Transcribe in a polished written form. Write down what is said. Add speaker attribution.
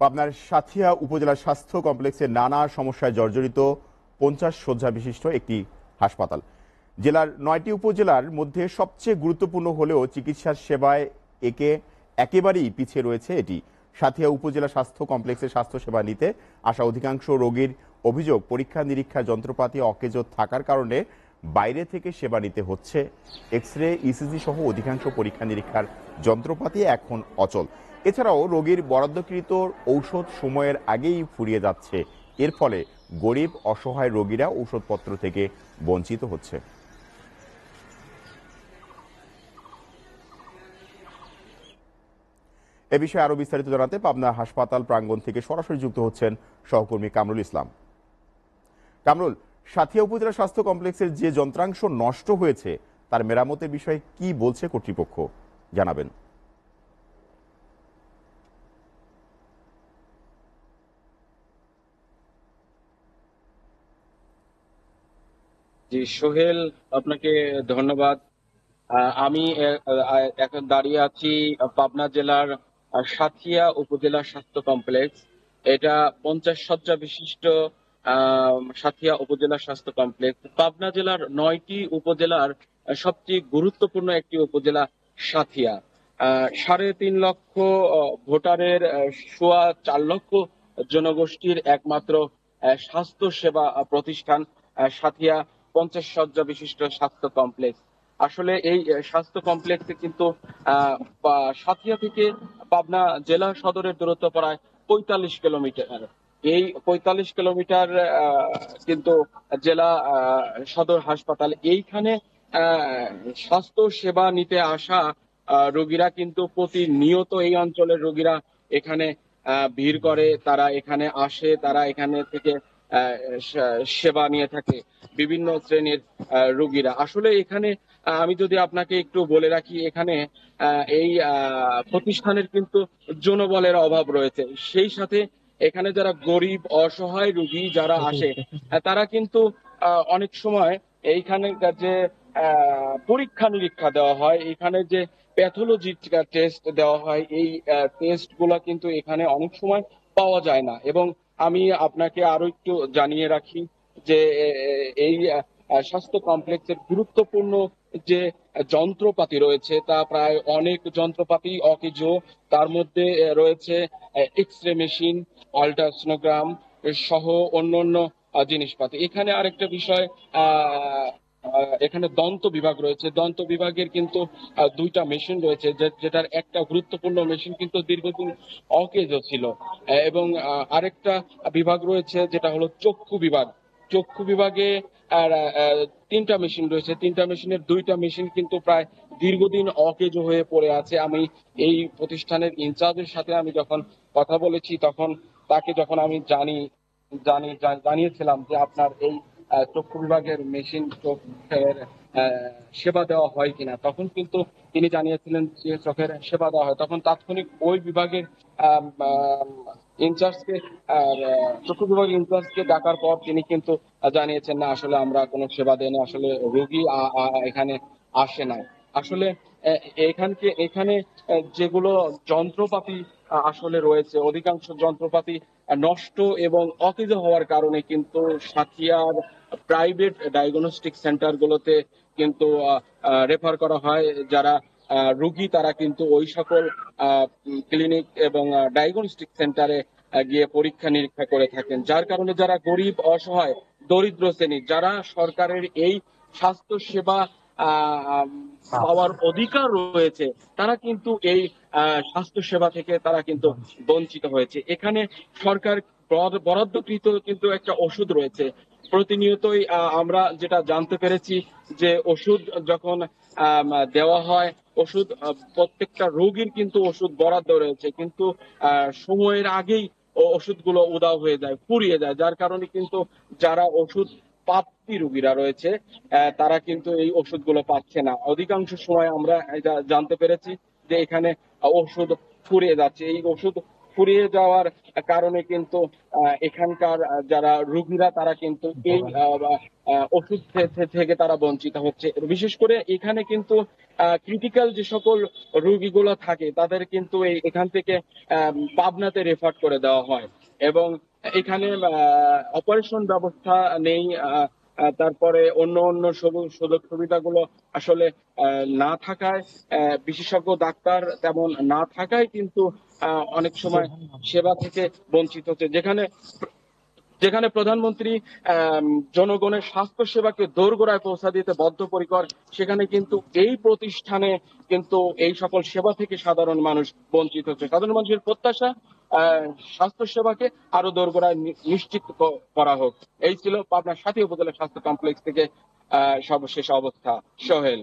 Speaker 1: পাবনার সাঁথিয়া উপজেলা স্বাস্থ্য কমপ্লেক্সে নানা সমস্যায় জর্জরিত 50 শয্যা বিশিষ্ট একটি হাসপাতাল। জেলার 9টি উপজেলার মধ্যে সবচেয়ে গুরুত্বপূর্ণ হলেও চিকিৎসার সেবায় একেবারেই পিছিয়ে রয়েছে এটি। সাঁথিয়া উপজেলা স্বাস্থ্য কমপ্লেক্সে স্বাস্থ্যসেবা নিতে আসা অধিকাংশ রোগীর অভিযোগ, পরীক্ষা নিরীক্ষার যন্ত্রপাতি অকেজ থাকার কারণে বাইরে থেকে সেবা নিতে হচ্ছে। এক্স-রে, ইসিজি সহ অধিকাংশ পরীক্ষা নিরীক্ষার যন্ত্রপাতি এখন অচল। এছাড়াও রোগীর বরাদ্দকৃত ঔষধ সময়ের আগেই ফুরিয়ে যাচ্ছে। এর ফলে গরিব অসহায় রোগীরা ঔষধপত্র থেকে বঞ্চিত হচ্ছে। এ বিষয়ে আরো বিস্তারিত জানাতে পাবনা হাসপাতাল প্রাঙ্গণ থেকে সরাসরি যুক্ত হচ্ছেন সহকর্মী কামরুল ইসলাম। কামরুল, সাঁথিয়া উপজেলা স্বাস্থ্য কমপ্লেক্সের যে যন্ত্রাংশ নষ্ট হয়েছে তার মেরামতের বিষয়ে কি বলছে কর্তৃপক্ষ, জানাবেন।
Speaker 2: জি সোহেল, আপনাকে ধন্যবাদ। আমি এখন দাঁড়িয়ে আছি পাবনা জেলার সাঁথিয়া উপজেলা স্বাস্থ্য কমপ্লেক্স। এটা 50 শয্যা বিশিষ্ট সাঁথিয়া উপজেলা স্বাস্থ্য কমপ্লেক্স। পাবনা জেলার 9টি উপজেলার সবচেয়ে গুরুত্বপূর্ণ একটি উপজেলা সাঁথিয়া। 3.5 লক্ষ ভোটারের 4.25 লক্ষ জনগোষ্ঠীর একমাত্র স্বাস্থ্য সেবা প্রতিষ্ঠান সাঁথিয়া 50 শয্যা বিশিষ্ট স্বাস্থ্য কমপ্লেক্স। আসলে এই স্বাস্থ্য কমপ্লেক্সে কিন্তু সাঁথিয়া থেকে পাবনা জেলা সদরের দূরত্ব প্রায় 45 কিলোমিটার। এই 45 কিলোমিটার কিন্তু জেলা সদর হাসপাতাল। এইখানে স্বাস্থ্য সেবা নিতে আসা রোগীরা কিন্তু প্রতিনিয়ত এই অঞ্চলের রোগীরা এখানে ভিড় করে, তারা এখানে আসে, তারা এখানে থেকে সেবা নিয়ে থাকে বিভিন্ন শ্রেণীর রোগীরা। আসলে এখানে আমি যদি আপনাকে একটু বলে রাখি, এখানে এই প্রতিষ্ঠানের কিন্তু জনবলের অভাব রয়েছে। সেই সাথে এখানে যারা গরিব অসহায় রোগী যারা আসে তারা কিন্তু অনেক সময় এইখানে যে পরীক্ষা নিরীক্ষা দেওয়া হয়, এখানে যে প্যাথোলজি টেস্ট দেওয়া হয়, এই টেস্ট গুলা কিন্তু এখানে অনেক সময় পাওয়া যায় না। এবং আমি আপনাকে আরো একটু জানিয়ে রাখি যে এই স্বাস্থ্য কমপ্লেক্সের গুরুত্বপূর্ণ যে যন্ত্রপাতি রয়েছে তা প্রায় অনেক যন্ত্রপাতি অকেজ। তার মধ্যে রয়েছে এক্স-রে মেশিন, আল্ট্রাসোনোগ্রাম সহ অন্যান্য জিনিসপাতি। এখানে আরেকটা বিষয়, এখানে দন্ত বিভাগ রয়েছে। দন্ত বিভাগের কিন্তু 2টা মেশিন রয়েছে, যেটার একটা গুরুত্বপূর্ণ মেশিন কিন্তু দীর্ঘদিন অকেজ ছিল। এবং আরেকটা বিভাগ রয়েছে যেটা হলো চক্ষু বিভাগ। চক্ষু বিভাগে আর 3টা মেশিন রয়েছে। 3টা মেশিনের 2টা মেশিন কিন্তু প্রায় দীর্ঘদিন অকেজ হয়ে পড়ে আছে। আমি এই প্রতিষ্ঠানের ইনচার্জের সাথে আমি যখন কথা বলেছি, তখন তাকে যখন আমি জানিয়েছিলাম যে আপনার এই চক্ষু বিভাগের মেশিন চোখের সেবা দেওয়া হয় কিনা, তখন কিন্তু তিনি জানিয়েছিলেন যে চোখের সেবা দেওয়া হয়। তখন তাৎক্ষণিক ওই বিভাগের ইনচার্জকে চক্ষু বিভাগের ইনচার্জকে ডাকার পর তিনি কিন্তু জানিয়েছেন না, আসলে আমরা কোনো সেবা দেই না, আসলে রোগী এখানে আসে না। আসলে এখানে যেগুলো যন্ত্রপাতি আসলে রয়েছে, অধিকাংশ যন্ত্রপাতি নষ্ট এবং অকেজ হওয়ার কারণে কিন্তু সাঁথিয়ার প্রাইভেট ডায়াগনস্টিক সেন্টার গুলোতে কিন্তু রেফার করা হয়। যারা রোগী তারা কিন্তু ওই সকল ক্লিনিক এবং ডায়াগনস্টিক সেন্টারে গিয়ে পরীক্ষা নিরীক্ষা করে থাকেন, যার কারণে যারা গরিব অসহায় দরিদ্র শ্রেণীর, যারা সরকারের এই স্বাস্থ্য সেবা পাওয়ার অধিকার রয়েছে, তারা কিন্তু এই স্বাস্থ্য সেবা থেকে তারা কিন্তু বঞ্চিত হয়েছে। এখানে সরকার বরাদ্দকৃত কিন্তু একটা ওষুধ রয়েছে। প্রতিনিয়তই আমরা যেটা জানতে পেরেছি যে ওষুধ যখন দেওয়া হয়, ওষুধ প্রত্যেকটা রোগীর কিন্তু ওষুধ বরাদ্দ রয়েছে, কিন্তু সময়ের আগেই ওষুধগুলো উধাও হয়ে যায়, ফুরিয়ে যায়, যার কারণে কিন্তু যারা ওষুধ প্রাপ্তি রোগীরা রয়েছে তারা কিন্তু এই ওষুধগুলো পাচ্ছে না। অধিকাংশ সময় আমরা এটা জানতে পেরেছি যে এখানে ওষুধ ফুরিয়ে যাচ্ছে। এই ওষুধ ফুরিয়ে যাওয়ার কারণে কিন্তু এখানকার যারা রোগীরা তারা কিন্তু এই ওষুধ থেকে তারা বঞ্চিত হচ্ছে। বিশেষ করে এখানে কিন্তু ক্রিটিক্যাল যে সকল রোগীগুলো থাকে তাদের কিন্তু এখান থেকে পাবনাতে রেফার করে দেওয়া হয় এবং এখানে অপারেশন ব্যবস্থা নেই। তারপরে অন্য অন্য সুযোগ সুবিধাগুলো আসলে না থাকায়, বিশেষজ্ঞ ডাক্তার তেমন না থাকায় কিন্তু অনেক সময় সেবা থেকে বঞ্চিত হচ্ছে। যেখানে যেখানে প্রধানমন্ত্রী জনগণের স্বাস্থ্য সেবাকে দোরগোড়ায় পৌঁছা দিতে বদ্ধপরিকর, সেখানে কিন্তু এই প্রতিষ্ঠানে কিন্তু এই সকল সেবা থেকে সাধারণ মানুষ বঞ্চিত হচ্ছে। সাধারণ মানুষের প্রত্যাশা স্বাস্থ্য সেবাকে আরো দোরগোড়ায় নিশ্চিত করা হোক। এই ছিল পাবনার সাথী উপজেলা স্বাস্থ্য কমপ্লেক্স থেকে সর্বশেষ অবস্থা। সোহেল।